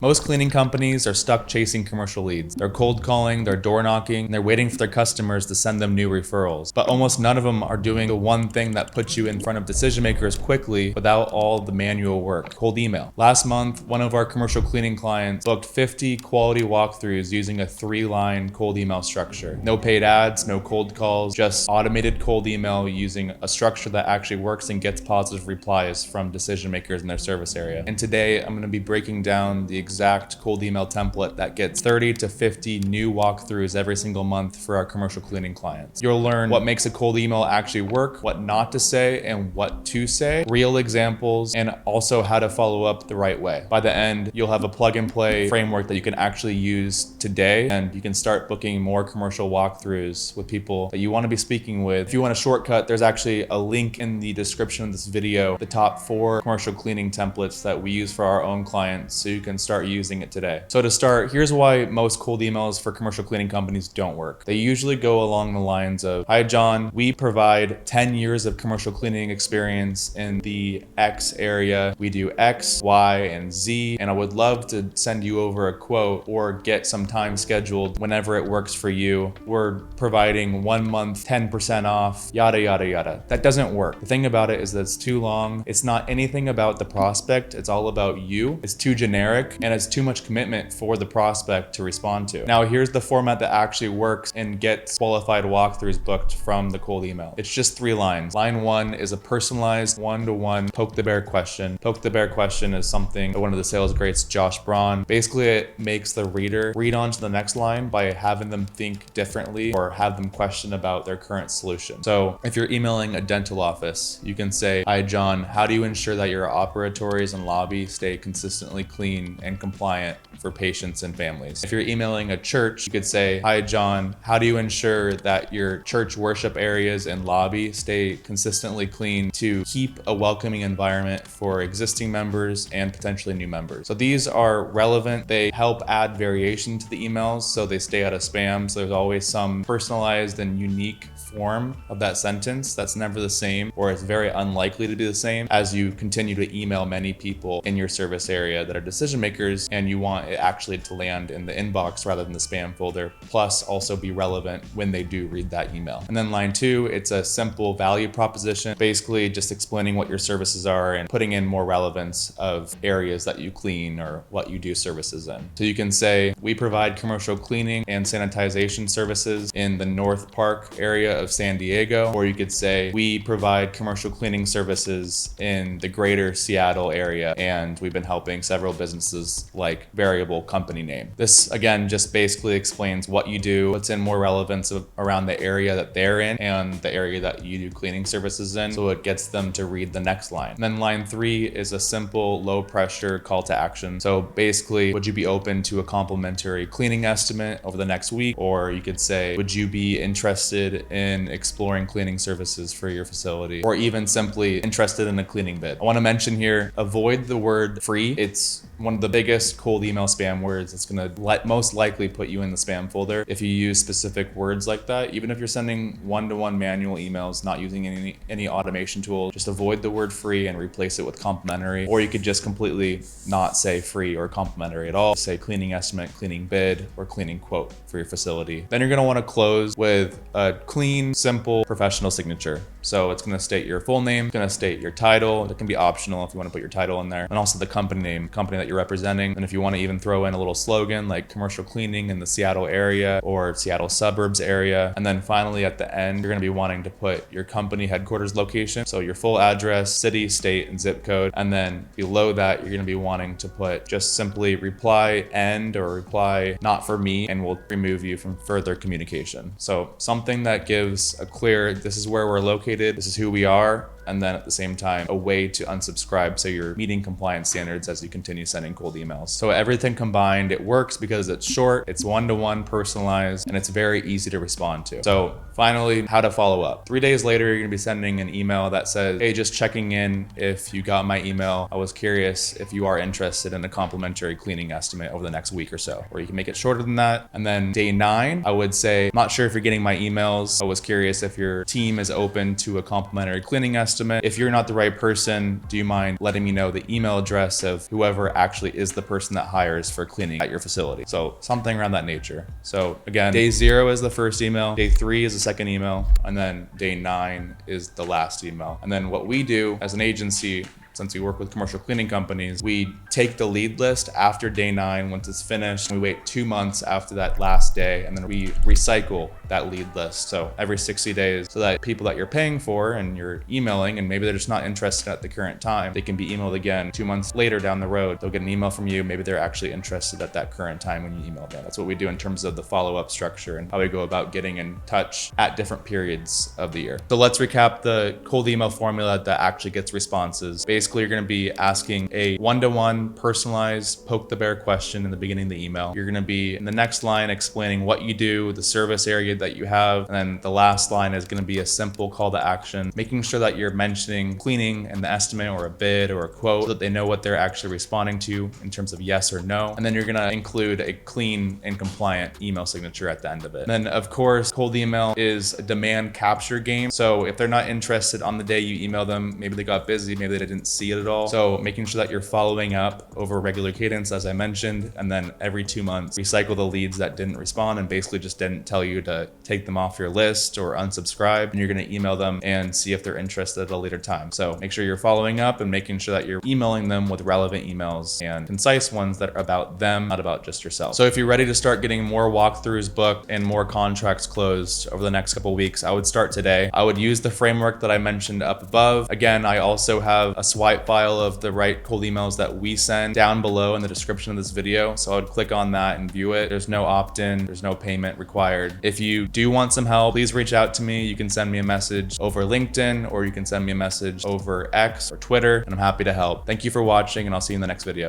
Most cleaning companies are stuck chasing commercial leads. They're cold calling, they're door knocking, and they're waiting for their customers to send them new referrals. But almost none of them are doing the one thing that puts you in front of decision makers quickly without all the manual work: cold email. Last month, one of our commercial cleaning clients booked 50 quality walkthroughs using a 3-line cold email structure. No paid ads, no cold calls, just automated cold email using a structure that actually works and gets positive replies from decision makers in their service area. And today, I'm going to be breaking down the exact cold email template that gets 30 to 50 new walkthroughs every single month for our commercial cleaning clients. You'll learn what makes a cold email actually work, what not to say and what to say, real examples, and also how to follow up the right way. By the end, you'll have a plug and play framework that you can actually use today, and you can start booking more commercial walkthroughs with people that you want to be speaking with. If you want a shortcut, there's actually a link in the description of this video, the top 4 commercial cleaning templates that we use for our own clients, so you can start using it today. So to start, here's why most cold emails for commercial cleaning companies don't work. They usually go along the lines of, "Hi John, we provide 10 years of commercial cleaning experience in the X area. We do X, Y, and Z, and I would love to send you over a quote or get some time scheduled whenever it works for you. We're providing 1 month 10% off, yada, yada, yada." That doesn't work. The thing about it is that it's too long. It's not anything about the prospect. It's all about you. It's too generic, and it's too much commitment for the prospect to respond to. Now, here's the format that actually works and gets qualified walkthroughs booked from the cold email. It's just 3 lines. Line 1 is a personalized one-to-one poke the bear question. Poke the bear question is something that one of the sales greats, Josh Braun, basically it makes the reader read on to the next line by having them think differently or have them question about their current solution. So if you're emailing a dental office, you can say, "Hi John, how do you ensure that your operatories and lobby stay consistently clean and compliant for patients and families?" If you're emailing a church, you could say, "Hi John, how do you ensure that your church worship areas and lobby stay consistently clean to keep a welcoming environment for existing members and potentially new members?" So these are relevant. They help add variation to the emails so they stay out of spam. So there's always some personalized and unique form of that sentence that's never the same, or it's very unlikely to be the same as you continue to email many people in your service area that are decision makers, and you want it actually to land in the inbox rather than the spam folder, plus also be relevant when they do read that email. And then line 2, it's a simple value proposition, basically just explaining what your services are and putting in more relevance of areas that you clean or what you do services in. So you can say, "We provide commercial cleaning and sanitization services in the North Park area of San Diego," or you could say, "We provide commercial cleaning services in the greater Seattle area, and we've been helping several businesses like variable company name." This again just basically explains what you do, puts in more relevance around the area that they're in and the area that you do cleaning services in, so it gets them to read the next line. And then line 3 is a simple low pressure call to action. So basically, would you be open to a complimentary cleaning estimate over the next week? Or you could say, would you be interested in exploring cleaning services for your facility? Or even simply interested in a cleaning bid. I want to mention here, avoid the word free. It's one of the biggest cold email spam words. It's going to most likely put you in the spam folder if you use specific words like that. Even if you're sending one-to-one manual emails, not using any automation tool, just avoid the word free and replace it with complimentary. Or you could just completely not say free or complimentary at all. Say cleaning estimate, cleaning bid, or cleaning quote for your facility. Then you're going to want to close with a clean, simple, professional signature. So it's going to state your full name, it's going to state your title. It can be optional if you want to put your title in there, and also the company name, company that you're representing. And if you want to even throw in a little slogan like commercial cleaning in the Seattle area or Seattle suburbs area. And then finally at the end, you're going to be wanting to put your company headquarters location. So your full address, city, state, and zip code. And then below that, you're going to be wanting to put just simply reply end or reply not for me, and we'll remove you from further communication. So something that gives a clear, this is where we're located, this is who we are, and then at the same time, a way to unsubscribe so you're meeting compliance standards as you continue sending cold emails. So everything combined, it works because it's short, it's one-to-one personalized, and it's very easy to respond to. So finally, how to follow up. 3 days later, you're gonna be sending an email that says, "Hey, just checking in if you got my email. I was curious if you are interested in a complimentary cleaning estimate over the next week or so." Or you can make it shorter than that. And then day 9, I would say, "Not sure if you're getting my emails. I was curious if your team is open to a complimentary cleaning estimate estimate. If you're not the right person, do you mind letting me know the email address of whoever actually is the person that hires for cleaning at your facility? So something around that nature. So again, day 0 is the first email, day 3 is the second email, and then day 9 is the last email. And then what we do as an agency, since we work with commercial cleaning companies, we take the lead list after day 9 once it's finished. We wait 2 months after that last day, and then we recycle that lead list. So every 60 days, so that people that you're paying for and you're emailing, and maybe they're just not interested at the current time, they can be emailed again 2 months later down the road. They'll get an email from you. Maybe they're actually interested at that current time when you email them. That's what we do in terms of the follow-up structure and how we go about getting in touch at different periods of the year. So let's recap the cold email formula that actually gets responses. Basically, you're going to be asking a one-to-one personalized poke the bear question in the beginning of the email. You're going to be in the next line explaining what you do, the service area that you have, and then the last line is going to be a simple call to action, making sure that you're mentioning cleaning and the estimate or a bid or a quote so that they know what they're actually responding to in terms of yes or no. And then you're going to include a clean and compliant email signature at the end of it. And then of course, cold email is a demand capture game. So if they're not interested on the day you email them, maybe they got busy, maybe they didn't see it at all. So making sure that you're following up over a regular cadence, as I mentioned, and then every 2 months, recycle the leads that didn't respond and basically just didn't tell you to take them off your list or unsubscribe. And you're going to email them and see if they're interested at a later time. So make sure you're following up and making sure that you're emailing them with relevant emails and concise ones that are about them, not about just yourself. So if you're ready to start getting more walkthroughs booked and more contracts closed over the next couple of weeks, I would start today. I would use the framework that I mentioned up above. Again, I also have a swipe file of the right cold emails that we send down below in the description of this video. So I would click on that and view it. There's no opt-in, there's no payment required. If you do want some help, please reach out to me. You can send me a message over LinkedIn, or you can send me a message over X or Twitter, and I'm happy to help. Thank you for watching, and I'll see you in the next video.